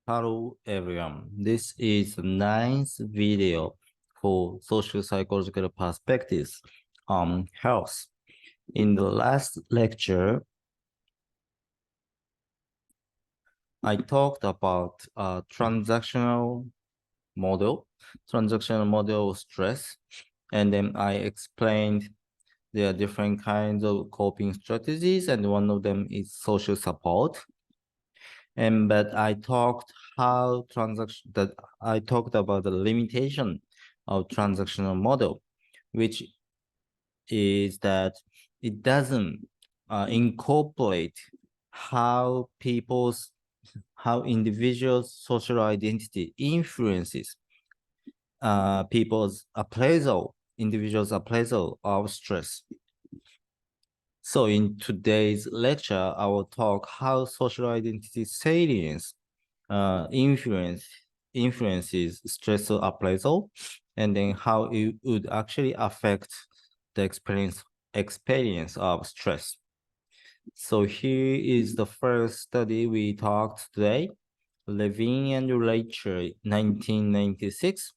Hello everyone, this is the ninth video for social psychological perspectives on health. In the last lecture, I talked about a transactional model of stress, and then I explained there are different kinds of coping strategies, and one of them is social support. But I talked about the limitation of transactional model, which is that it doesn't incorporate how individuals' social identity influences individuals' appraisal of stress. So in today's lecture, I will talk how social identity salience influences stressor appraisal, and then how it would actually affect the experience of stress. So here is the first study we talked today, Levine and Rachel, 1996.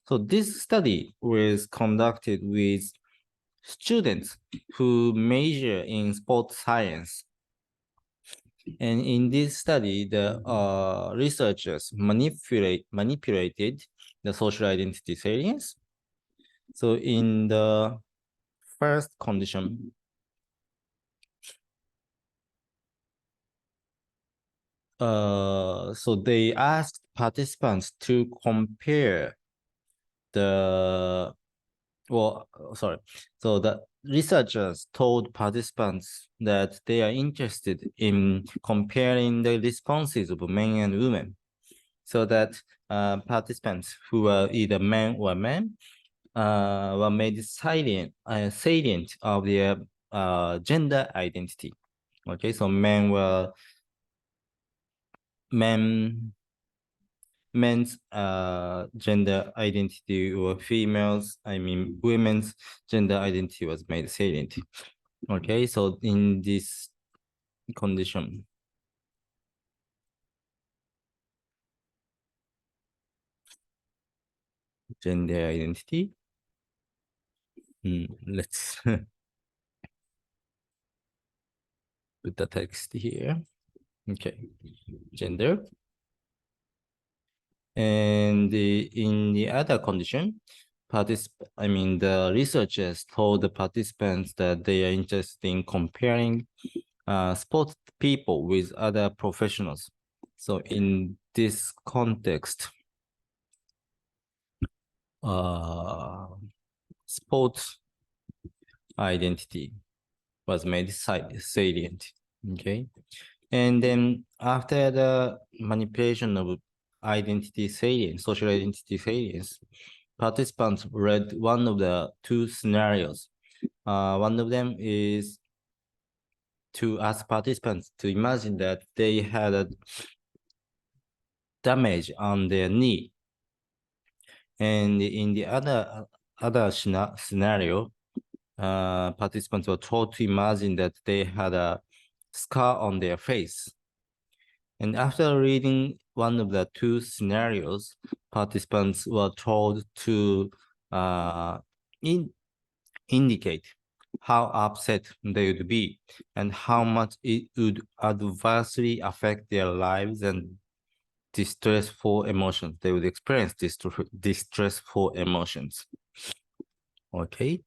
So this study was conducted with students who major in sports science. And in this study, the researchers manipulated the social identity salience. So in the first condition, so they asked participants to compare the so the researchers told participants that they are interested in comparing the responses of men and women, so that participants who were either men or women were made salient of their gender identity. Okay, so men's gender identity, or women's gender identity was made salient. Okay, so in this condition, gender identity, let's put the text here. Okay, gender. And in the other condition, the researchers told the participants that they are interested in comparing sports people with other professionals. So in this context, sports identity was made salient. Okay, and then after the manipulation of social identity salience, participants read one of the two scenarios. One of them is to ask participants to imagine that they had a damage on their knee. And in the other scenario, participants were told to imagine that they had a scar on their face. And after reading one of the two scenarios, participants were told to indicate how upset they would be and how much it would adversely affect their lives and distressful emotions. They would experience distressful emotions. Okay,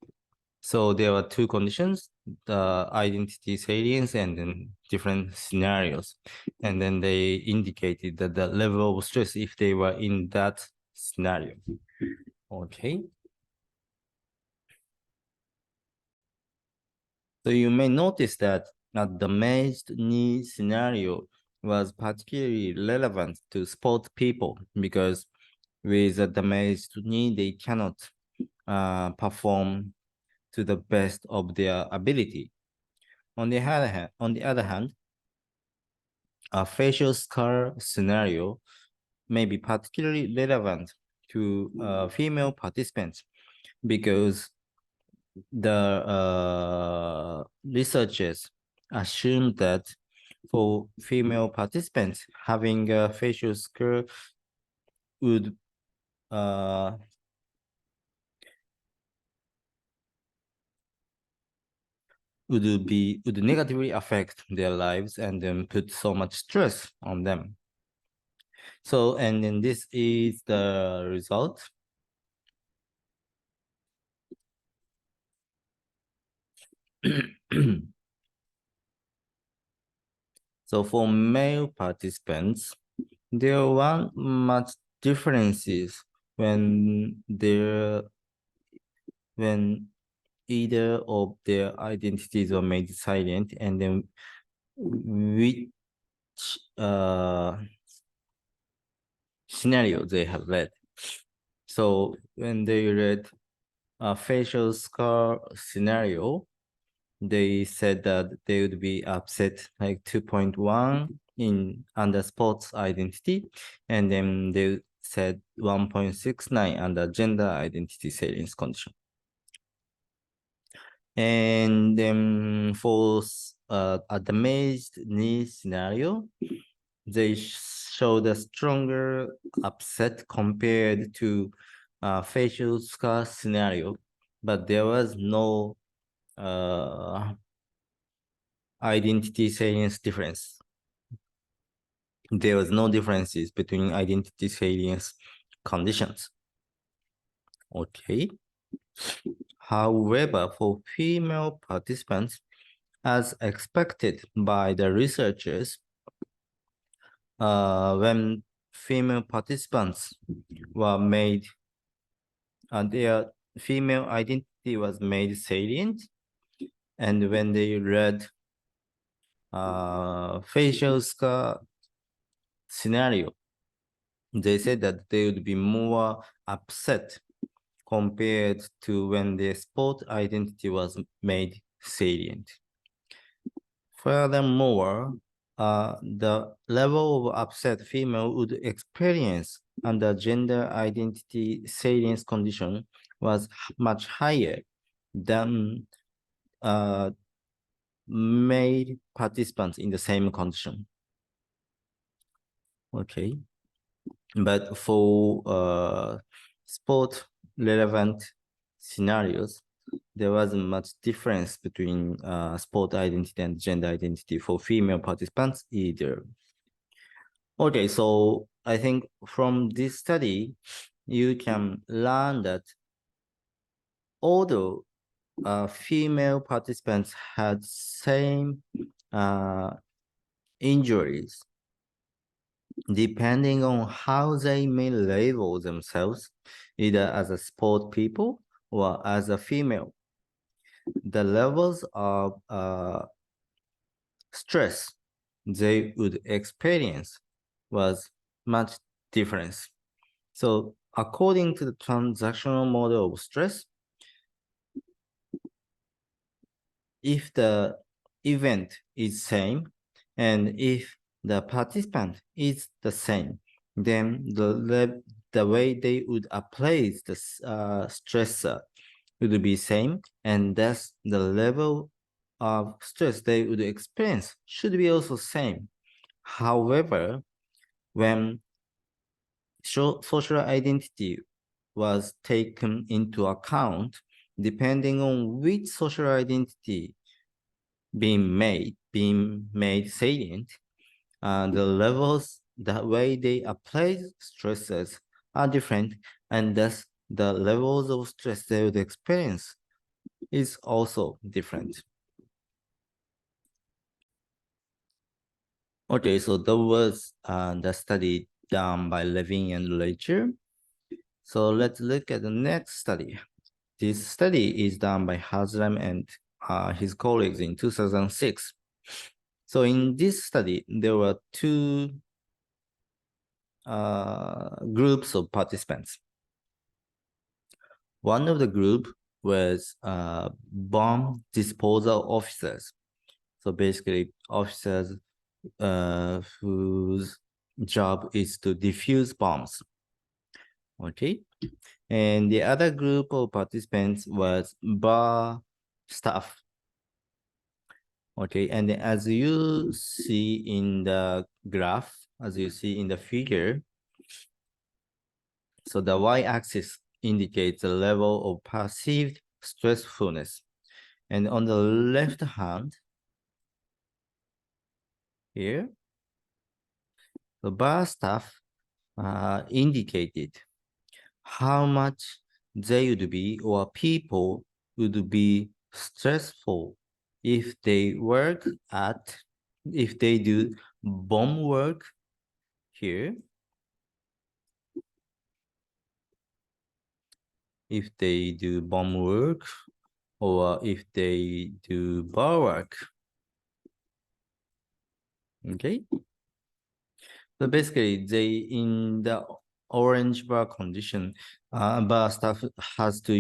so there are two conditions, the identity salience and then different scenarios. And then they indicated that the level of stress if they were in that scenario. Okay. So you may notice that the damaged knee scenario was particularly relevant to sport people because with a damaged knee, they cannot perform to the best of their ability. On the other hand, a facial scar scenario may be particularly relevant to female participants because the researchers assume that for female participants, having a facial scar would would negatively affect their lives and then put so much stress on them. So, and then this is the result. So for male participants, there weren't much differences when either of their identities were made silent, and then which scenario they have read. So when they read a facial scar scenario, they said that they would be upset like 2.1 in under sports identity, and then they said 1.69 under gender identity salience condition. And then for a damaged knee scenario, they showed a stronger upset compared to facial scar scenario, but there was no identity salience difference. There was no differences between identity salience conditions. Okay. However, for female participants, as expected by the researchers, when female participants were made, their female identity was made salient, and when they read facial scar scenario, they said that they would be more upset compared to when their sport identity was made salient. Furthermore, the level of upset female would experience under gender identity salience condition was much higher than male participants in the same condition. Okay, but for sport relevant scenarios, there wasn't much difference between sport identity and gender identity for female participants either. Okay, so I think from this study, you can learn that although female participants had same injuries, depending on how they may label themselves, either as a sport people or as a female, the levels of stress they would experience was much different. So according to the transactional model of stress, if the event is same and if the participant is the same, then the way they would apply the stressor would be same, and thus the level of stress they would experience should be also same. However, when social identity was taken into account, depending on which social identity being made salient, the levels, the way they apply stresses are different, and thus the levels of stress they would experience is also different. Okay, so that was the study done by Levine and Lecher. So let's look at the next study. This study is done by Haslam and his colleagues in 2006. So in this study, there were two groups of participants. One of the group was bomb disposal officers. So basically officers whose job is to defuse bombs. Okay. And the other group of participants was bar staff. Okay, and as you see in the graph, as you see in the figure, so the y-axis indicates the level of perceived stressfulness. And on the left hand, here, the bar staff indicated how much they would be or people would be stressful if they do bomb work here, if they do bomb work, or if they do bar work. Okay. So basically, in the orange bar condition, bar staff had to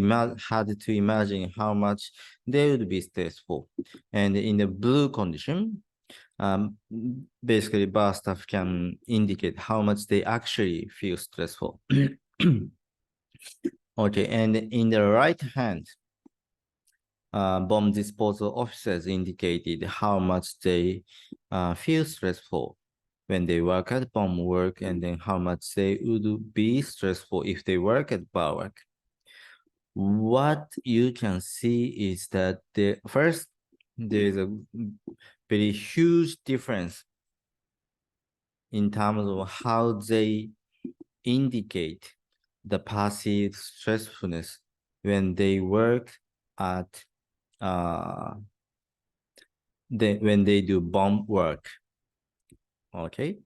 imagine how much they would be stressful, and in the blue condition, basically bar staff can indicate how much they actually feel stressful. Okay, and in the right hand, bomb disposal officers indicated how much they feel stressful when they work at bomb work, and then how much they would be stressful if they work at bar work. What you can see is that there is a very huge difference in terms of how they indicate the passive stressfulness when they work at when they do bomb work. Okay.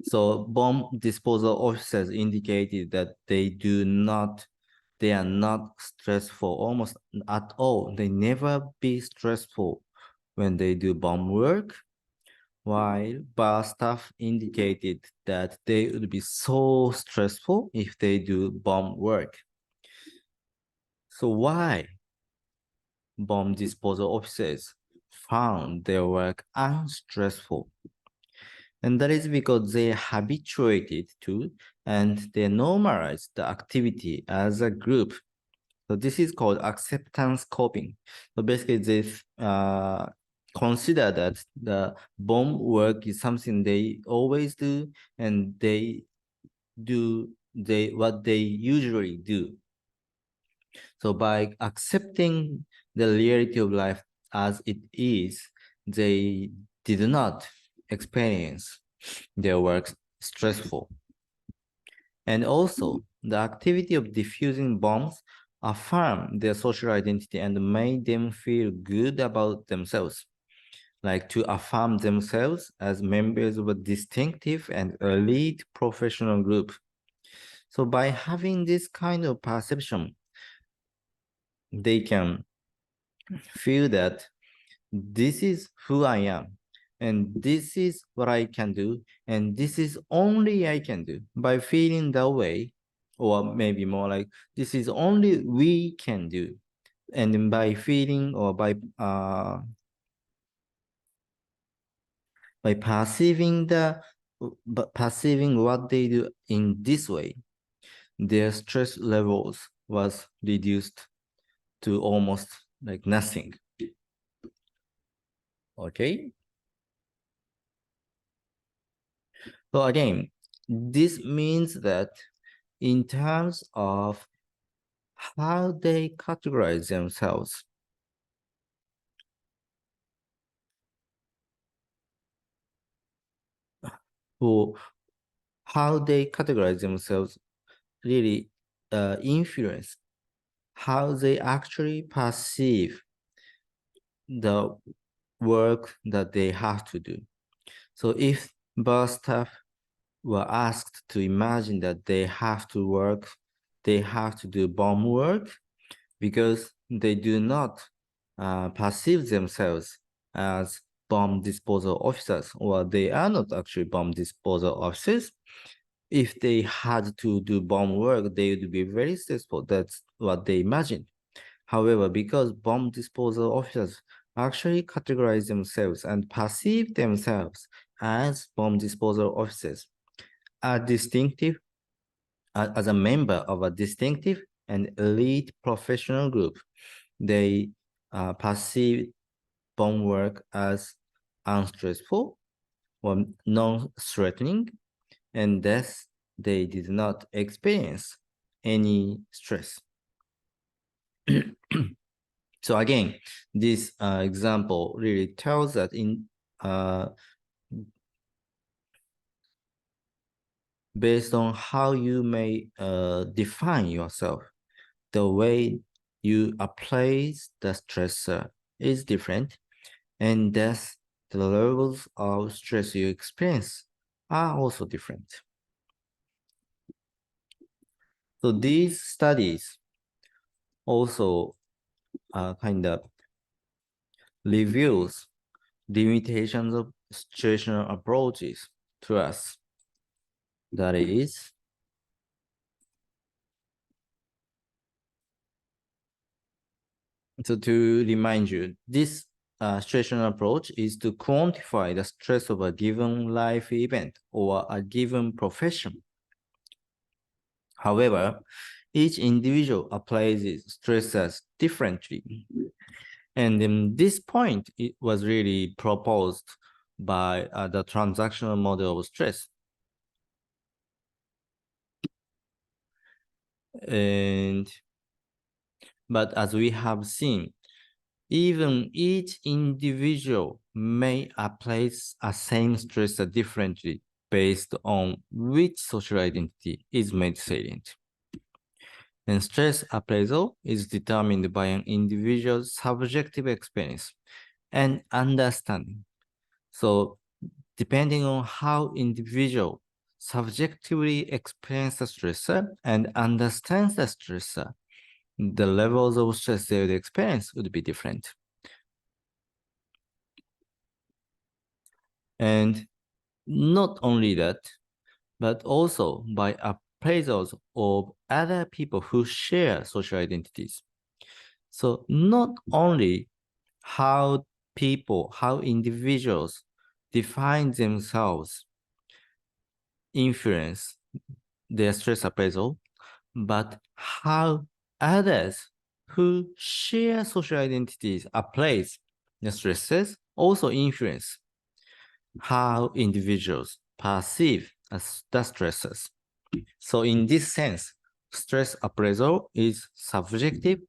So bomb disposal officers indicated that they are not stressful almost at all. They never be stressful when they do bomb work, while bar staff indicated that they would be so stressful if they do bomb work. So why bomb disposal officers found their work unstressful? And that is because they habituated to and they normalized the activity as a group. So this is called acceptance coping. So basically they consider that the bomb work is something they always do, and they do what they usually do. So by accepting the reality of life as it is, they did not experience their work stressful. And also, the activity of diffusing bombs affirm their social identity and made them feel good about themselves, like to affirm themselves as members of a distinctive and elite professional group. So by having this kind of perception, they can feel that this is who I am, and this is what I can do, and this is only I can do. By feeling that way, or maybe more like this is only we can do, and by feeling or by perceiving what they do in this way, their stress levels was reduced to almost like nothing. Okay. So again, this means that in terms of how they categorize themselves, or how they categorize themselves really influence how they actually perceive the work that they have to do. So if bar staff were asked to imagine that they have to do bomb work because they do not perceive themselves as bomb disposal officers, or they are not actually bomb disposal officers. If they had to do bomb work, they would be very stressful. That's what they imagined. However, because bomb disposal officers actually categorize themselves and perceive themselves as bomb disposal officers, are distinctive as a member of a distinctive and elite professional group, they perceive homework as unstressful or non-threatening, and thus they did not experience any stress. So again, this example really tells that based on how you may define yourself, the way you apply the stressor is different, and thus the levels of stress you experience are also different. So these studies also kind of reveals limitations of situational approaches to us. That is, so to remind you, this situational approach is to quantify the stress of a given life event or a given profession. However, each individual applies its stressors differently. And in this point, it was really proposed by the transactional model of stress. But as we have seen, even each individual may apply a same stressor differently based on which social identity is made salient. And stress appraisal is determined by an individual's subjective experience and understanding. So depending on how individual subjectively experience the stressor and understands the stressor, the levels of stress they would experience would be different. And not only that, but also by appraisals of other people who share social identities. So not only how individuals define themselves influence their stress appraisal, but how others who share social identities appraise the stresses also influence how individuals perceive as the stresses. So in this sense, stress appraisal is subjective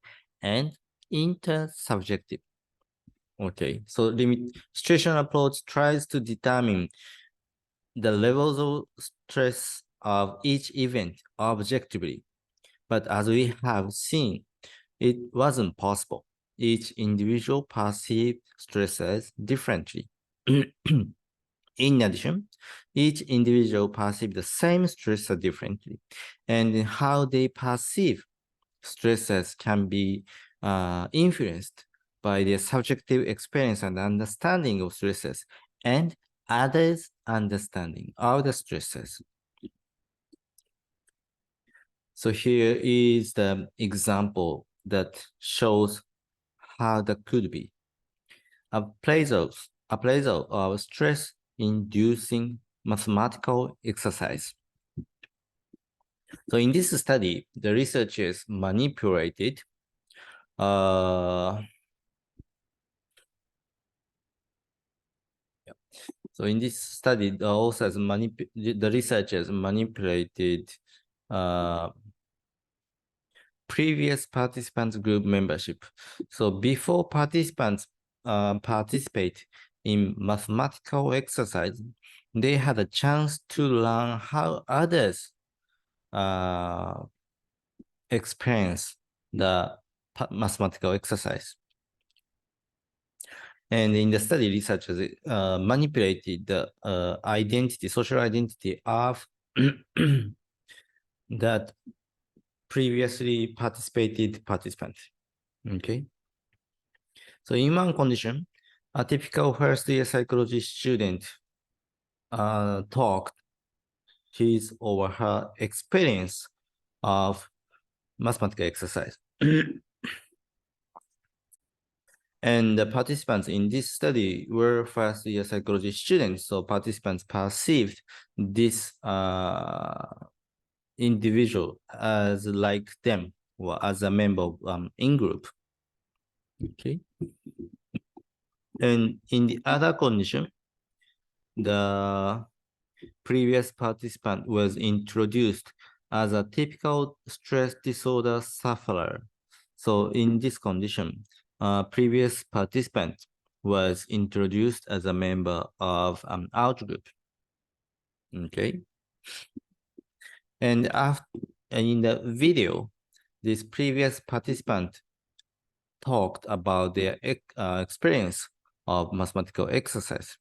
and intersubjective. Okay, so situation approach tries to determine the levels of stress of each event objectively. But as we have seen, it wasn't possible. Each individual perceived stresses differently. In addition, each individual perceives the same stressor differently, and how they perceive stresses can be influenced by their subjective experience and understanding of stresses and others' understanding of the stresses. So here is the example that shows how that could be. Appraisal of stress-inducing mathematical exercise. So in this study, the researchers manipulated so in this study, the researchers manipulated previous participants group membership. So before participants participate in mathematical exercise, they had a chance to learn how others experience the mathematical exercise. And in the study, researchers manipulated the social identity of that previously participated participants. Okay. So in one condition, a typical first-year psychology student talked his or her experience of mathematical exercise. And the participants in this study were first-year psychology students, so participants perceived this individual as like them or as a member of in-group. Okay. And in the other condition, the previous participant was introduced as a typical stress disorder sufferer. So in this condition, previous participant was introduced as a member of an out group. Okay. And in the video, this previous participant talked about their experience of mathematical exercise.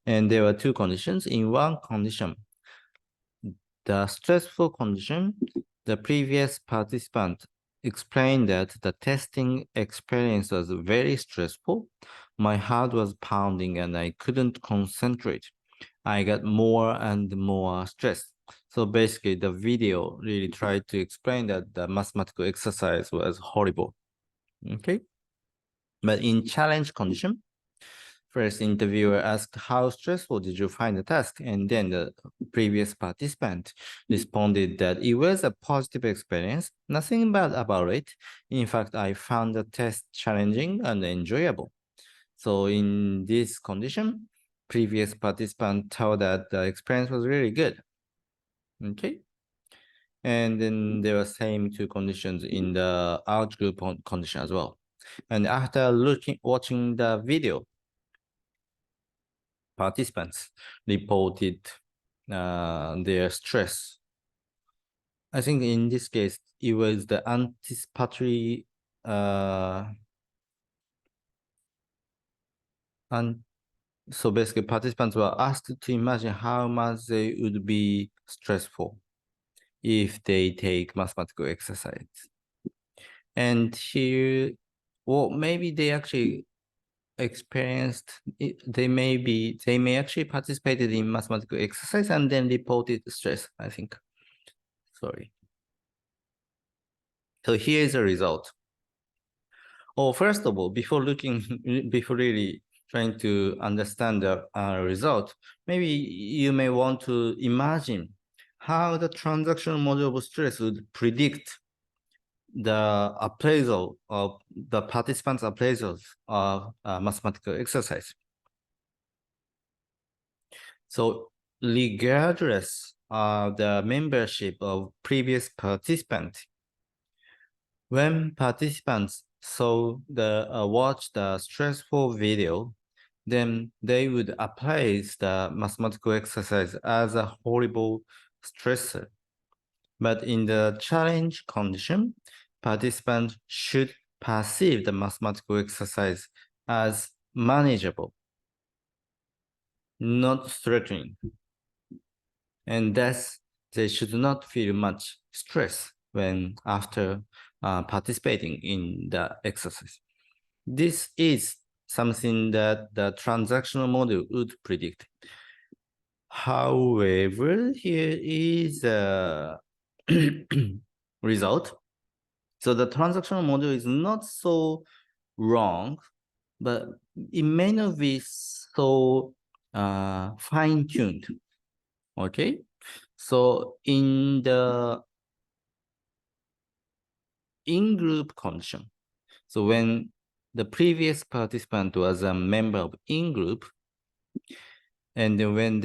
And there were two conditions. In one condition, the stressful condition, the previous participant explained that the testing experience was very stressful. My heart was pounding and I couldn't concentrate. I got more and more stressed. So basically, the video really tried to explain that the mathematical exercise was horrible. Okay. But in challenge condition, first interviewer asked, how stressful did you find the task? And then the previous participant responded that it was a positive experience, nothing bad about it. In fact, I found the test challenging and enjoyable. So in this condition, previous participant told that the experience was really good. Okay. And then there were same two conditions in the out group condition as well. And after watching the video, participants reported their stress. I think in this case, it was the anticipatory and so basically participants were asked to imagine how much they would be stressful if they take mathematical exercise. And here, well, maybe they actually experienced they may actually participated in mathematical exercise and then reported stress, I think. Sorry. So here is the result. Oh, first of all, before really trying to understand the result, maybe you may want to imagine how the transactional model of stress would predict the appraisal of the participants' appraisals of mathematical exercise. So regardless of the membership of previous participants, when participants watch the stressful video, then they would appraise the mathematical exercise as a horrible stressor. But in the challenge condition, participants should perceive the mathematical exercise as manageable, not threatening. And thus, they should not feel much stress when after participating in the exercise. This is something that the transactional model would predict. However, here is a result. So the transactional model is not so wrong, but it may not be so fine-tuned. Okay, so in the in-group condition, so when the previous participant was a member of in-group, and when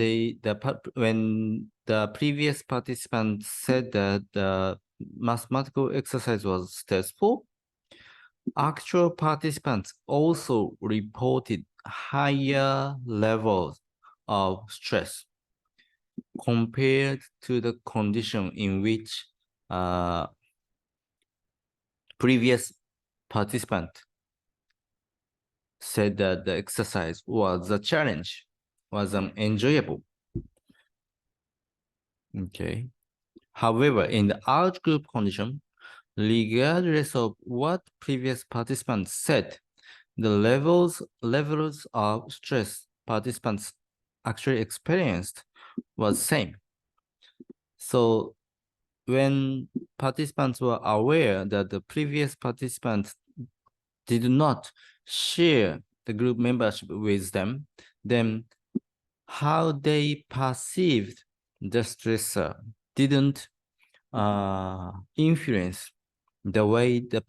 when the previous participant said that the mathematical exercise was stressful, actual participants also reported higher levels of stress compared to the condition in which previous participant said that the exercise was a challenge, was enjoyable. Okay. However, in the out group condition, regardless of what previous participants said, the levels of stress participants actually experienced was same. So when participants were aware that the previous participants did not share the group membership with them, then how they perceived the stressor didn't influence the way the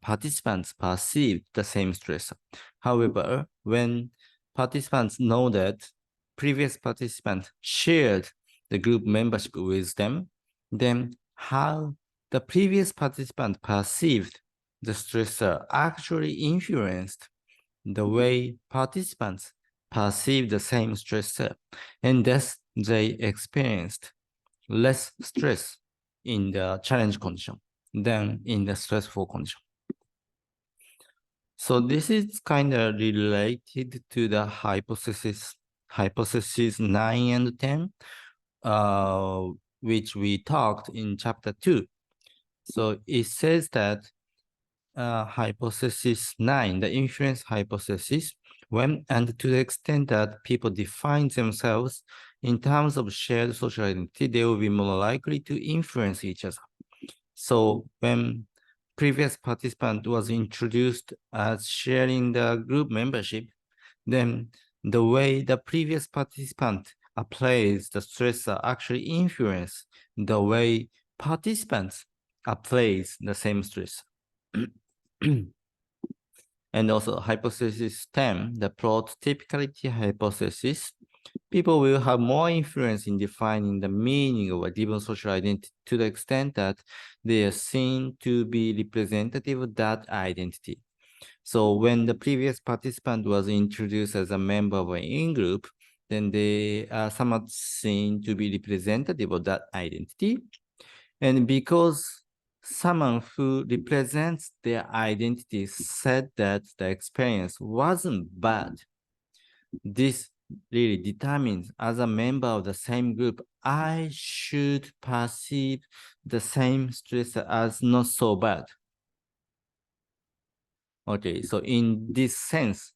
participants perceive the same stress. However, when participants know that previous participants shared the group membership with them, then how the previous participant perceived the stressor actually influenced the way participants perceive the same stressor, and thus they experienced less stress in the challenge condition than in the stressful condition. So this is kind of related to the hypothesis 9 and 10, which we talked in chapter 2. So it says that hypothesis 9, the influence hypothesis, when and to the extent that people define themselves in terms of shared social identity, they will be more likely to influence each other. So when previous participant was introduced as sharing the group membership, then the way the previous participant applies the stressor actually influence the way participants applies the same stress. And also hypothesis 10, the prototypicality hypothesis, people will have more influence in defining the meaning of a given social identity to the extent that they are seen to be representative of that identity. So when the previous participant was introduced as a member of an in-group, then they are somewhat seen to be representative of that identity. And because someone who represents their identity said that the experience wasn't bad, this really determines as a member of the same group, I should perceive the same stress as not so bad. Okay, so in this sense,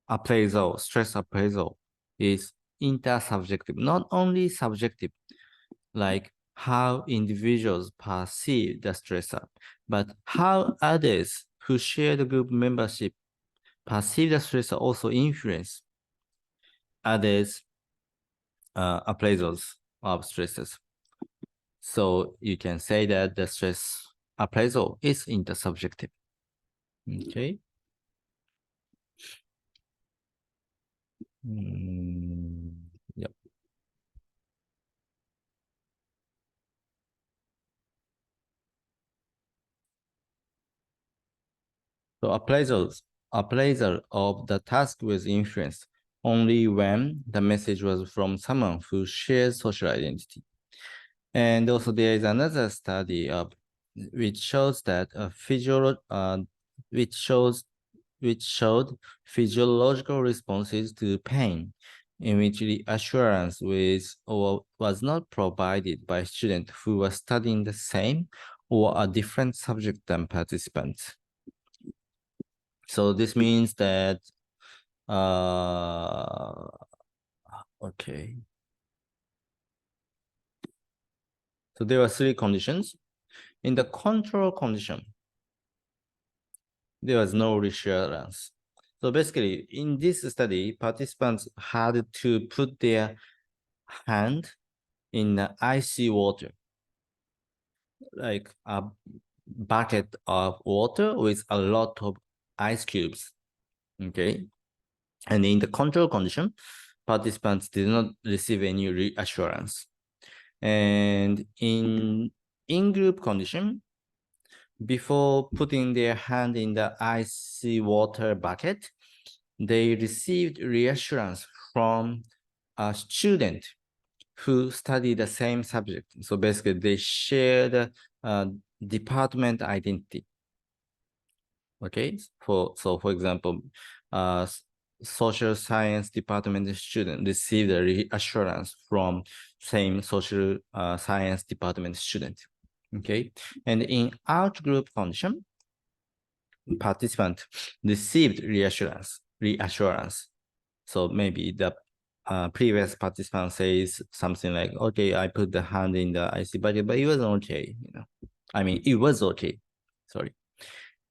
appraisal, stress appraisal is intersubjective, not only subjective, like how individuals perceive the stressor, but how others who share the group membership perceive the stressor also influence others' appraisals of stresses. So you can say that the stress appraisal is intersubjective. Okay. Yep. So appraisal of the task was influenced only when the message was from someone who shares social identity. And also there is another study which shows that which showed physiological responses to pain, in which reassurance was not provided by students who were studying the same or a different subject than participants. So this means that, okay. So there are three conditions. In the control condition, there was no reassurance. So basically, in this study, participants had to put their hand in the icy water, like a bucket of water with a lot of ice cubes. Okay. And in the control condition, participants did not receive any reassurance. And in group condition, before putting their hand in the icy water bucket, they received reassurance from a student who studied the same subject. So basically, they share the department identity. Okay, for example, social science department student received a reassurance from same social science department student. Okay, and in out group condition, participant received reassurance. So maybe the previous participant says something like, okay, I put the hand in the IC bucket, but it wasn't okay, I mean, it was okay, sorry.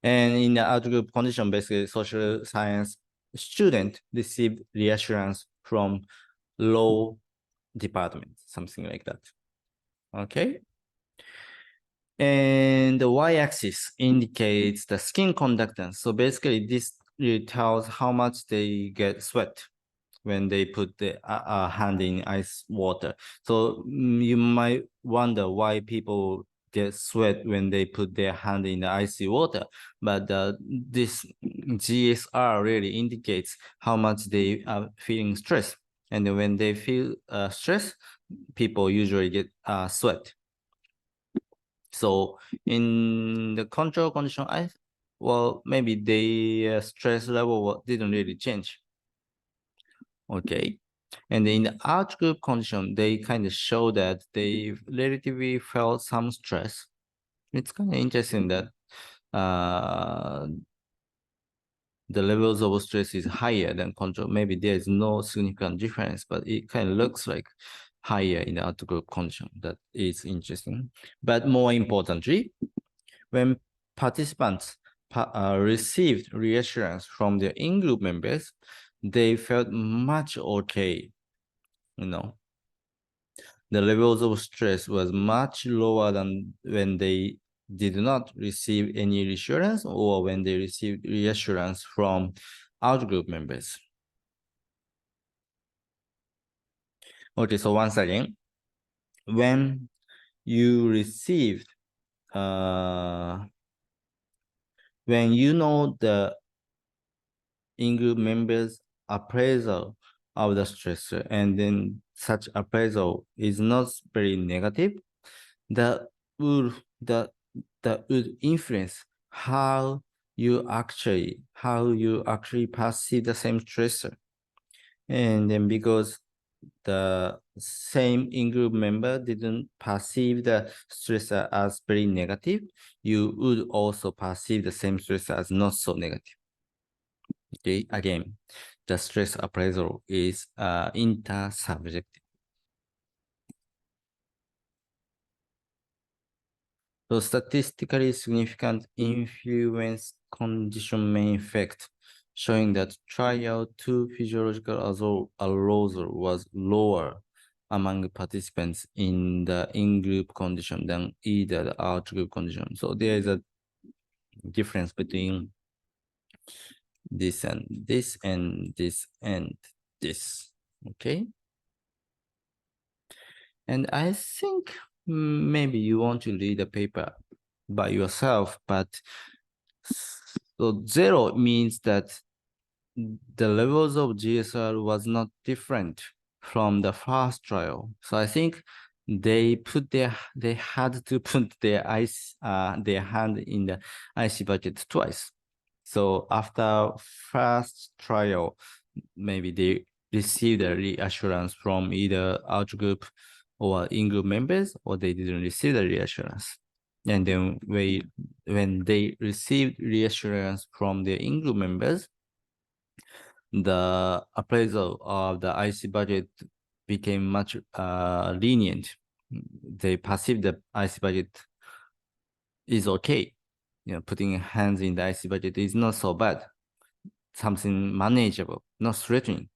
And in the outgroup condition, basically social science student received reassurance from law department, something like that. Okay. And the y-axis indicates the skin conductance. So basically this really tells how much they get sweat when they put the hand in ice water. So you might wonder why people get sweat when they put their hand in the icy water, but this GSR really indicates how much they are feeling stress. And when they feel stress, people usually get sweat. So in the control condition, maybe the stress level didn't really change. Okay. And in the out group condition, they kind of show that they relatively felt some stress. It's kind of interesting that uh, the levels of stress is higher than control. Maybe there is no significant difference, but it kind of looks like higher in the out group condition. That is interesting. But more importantly, when participants received reassurance from their in-group members, they felt much okay, you know. The levels of stress was much lower than when they did not receive any reassurance or when they received reassurance from out-group members. Okay, so once again, when you received, when you know the in-group members' appraisal of the stressor, and then such appraisal is not very negative, that would influence how you actually perceive the same stressor. And then because the same in-group member didn't perceive the stressor as very negative, you would also perceive the same stressor as not so negative. Okay, again, the stress appraisal is intersubjective. So statistically significant influence condition main effect, showing that trial 2 physiological arousal was lower among participants in the in-group condition than either the out-group condition. So there is a difference between this and this and this and this, okay? And I think maybe you want to read the paper by yourself, but so 0 means that the levels of GSR was not different from the first trial. So I think they had to put their hand in the IC bucket twice. So after first trial, maybe they received a reassurance from either out group or in-group members, or they didn't receive the reassurance. And then when they received reassurance from their in-group members, the appraisal of the IC budget became much lenient. They perceived the IC budget is okay. You know, putting hands in the IC budget is not so bad. Something manageable, not threatening.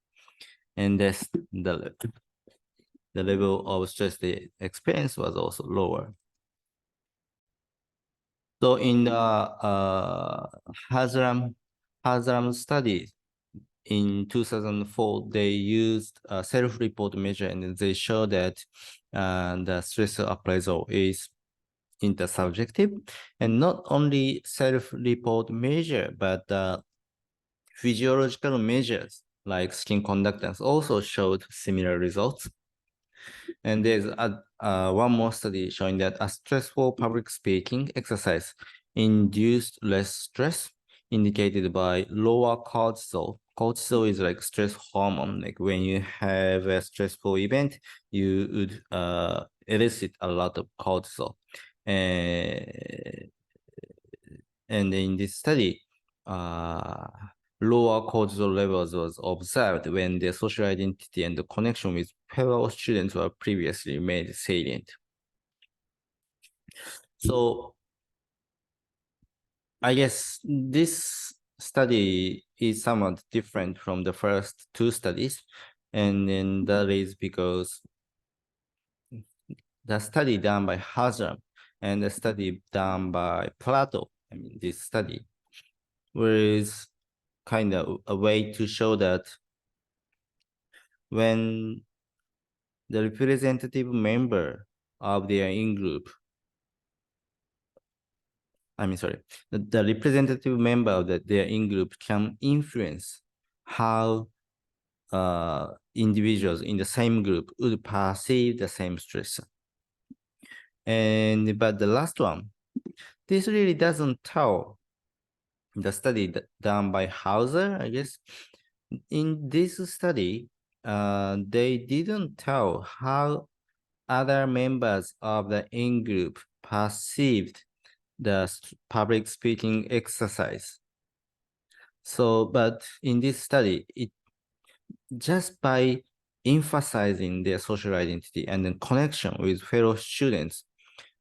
And that's the level of stress they experienced was also lower. So in the Hazram study in 2004, they used a self-report measure, and they show that the stress appraisal is intersubjective, and not only self-report measure, but physiological measures like skin conductance also showed similar results. And there's one more study showing that a stressful public speaking exercise induced less stress, indicated by lower cortisol. Cortisol is like stress hormone. Like when you have a stressful event, you would elicit a lot of cortisol. And in this study, lower cortisol levels was observed when their social identity and the connection with fellow students were previously made salient. So I guess this study is somewhat different from the first two studies, and then that is because the study done by Hazram and a study done by Plato. I mean, this study was kind of a way to show that when the representative member of their in-group, the representative member of their in-group can influence how individuals in the same group would perceive the same stress. But the last one, this really doesn't tell the study done by Hauser, I guess. In this study, they didn't tell how other members of the in-group perceived the public speaking exercise. So, but in this study, it just by emphasizing their social identity and then connection with fellow students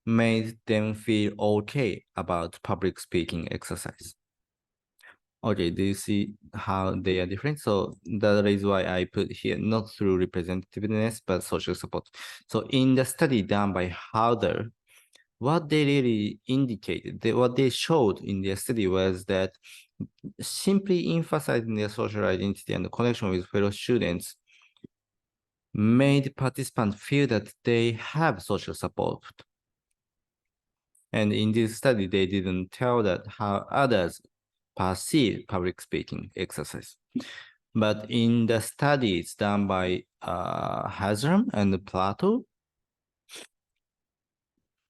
made them feel okay about public speaking exercise. Okay, do you see how they are different? So that is why I put here, not through representativeness, but social support. So in the study done by Hauser, what they really indicated, what they showed in their study was that simply emphasizing their social identity and the connection with fellow students made participants feel that they have social support. And in this study, they didn't tell that how others perceive public speaking exercise. But in the studies done by Hazram and Plato,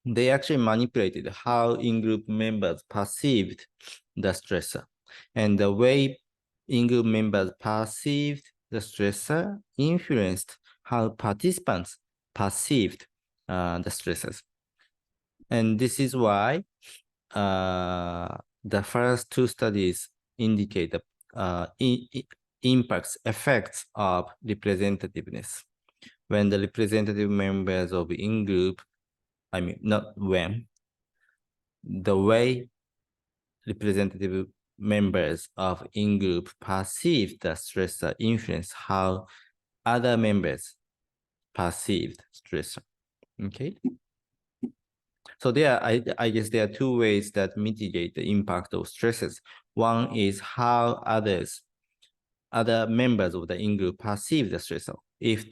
they actually manipulated how in-group members perceived the stressor. And the way in-group members perceived the stressor influenced how participants perceived the stressors. And this is why the first two studies indicate the effects of representativeness. When the representative members of in-group, I mean, not when, the way representative members of in-group perceived the stressor influence how other members perceived stressor. Okay. So I guess there are two ways that mitigate the impact of stresses. One is how other members of the in-group perceive the stressor. If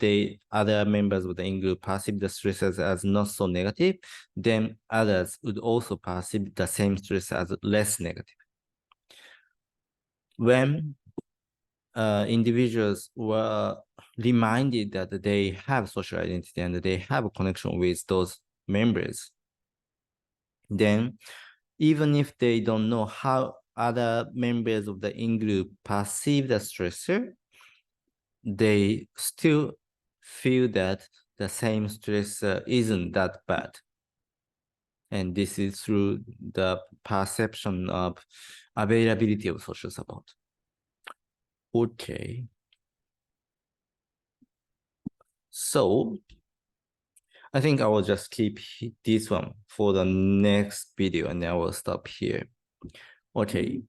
other members of the in-group perceive the stressors as not so negative, then others would also perceive the same stress as less negative. When individuals were reminded that they have social identity and they have a connection with those members, then even if they don't know how other members of the in-group perceive the stressor, they still feel that the same stressor isn't that bad. And this is through the perception of availability of social support. Okay. So I think I will just keep this one for the next video and then I will stop here. Okay.